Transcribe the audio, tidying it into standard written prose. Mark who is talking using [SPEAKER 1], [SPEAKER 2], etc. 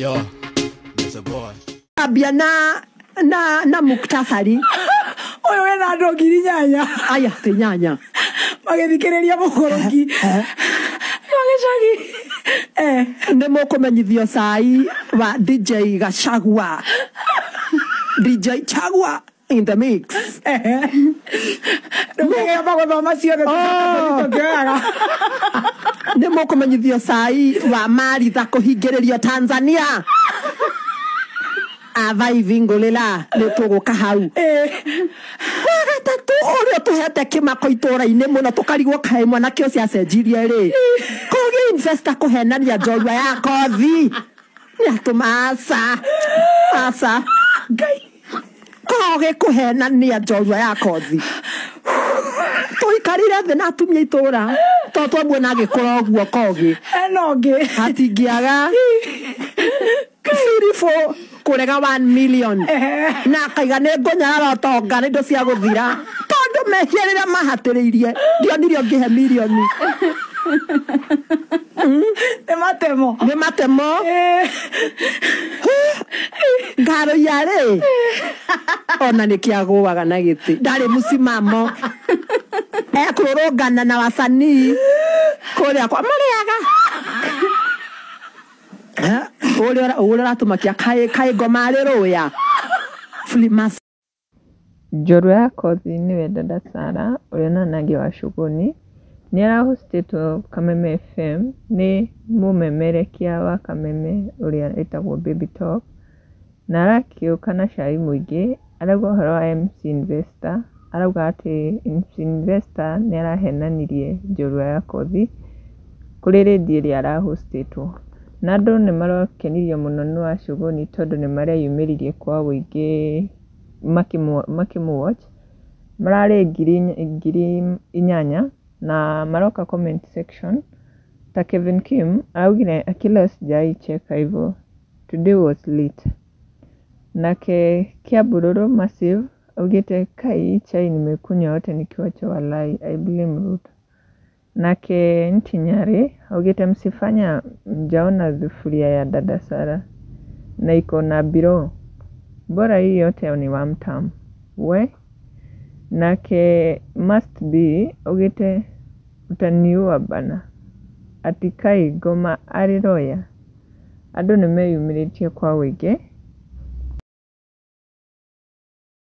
[SPEAKER 1] Yo, that's a boy.
[SPEAKER 2] Abia na muktasari.
[SPEAKER 3] Oyo wena ndogiri nyanya.
[SPEAKER 2] Aya te nyanya.
[SPEAKER 3] Magithikiriria mukoroki. Magicagi.
[SPEAKER 2] Nemo kumenyithio sai wa DJ Gachagua. DJ Chagua in the mix.
[SPEAKER 3] Ndogega magothoma ciothe tukioyaga.
[SPEAKER 2] Nemo kumenyithio sai wa Maritha kuhingiririo Tanzania. Avaivi ngulila nituguka hau. Wagatatu uria tuhete kimako itura-ini muno tukarigwo kae mwana kio cia cenjirie ri. Kogi investor kuhenania njorua ya kothi. Ni atumasa. Asa. Ngai. Kogi kuhenania njorua ya kothi. Tuikarire thi na atumia itura. Toto muona gikora guo kogi.
[SPEAKER 3] Enongi.
[SPEAKER 2] Hatingiaga. Beautiful. Kurega 1 million. Na kaiga ne ngonyara rotonga ni ndo cia guthira. Tondu mehierira mahatiriirie. Ndio nirio ngihe million.
[SPEAKER 3] Ni matemo.
[SPEAKER 2] Ngaro yare. Ona nikiaguaga na giti. Ndari musimamo. Kurorongana na wasanii. Kuria kwa mariaga. Ora tumakia kai ngoma riruya Flimas
[SPEAKER 4] Njorua ya kothi niwe dada Sara uria na Nangi wa Shuguni ni arahostitwo Kameme FM ni mumemerekia wa Kameme uria etagwo Baby Talk na arakiuka na cai muingi arauga horo wa MC Investor arauga ati MC Investor ni arahenanirie njorua ya kothi kuri radio iria arahostitwo na andu ni marokenirio muno ni wa Shuguni tondu ni mareyumiririe kwa wuingi makimu-watch marari ngiri inyanya na maroka comment section ta Kevin Kim augire Achilles jai cheka hivyo today was lit nake Kiabururu Massive augite kai chai nimekunywa yote nikiwa Chawalai I blame Ruto nake Ntinyari augite msifanya mjaona dhufuria ya dada Sara na iko na biro bora hii yote ni wa mtamu we nake must be augite utaniua bana atikai goma ariroya andu nimeyumiritie kwa wige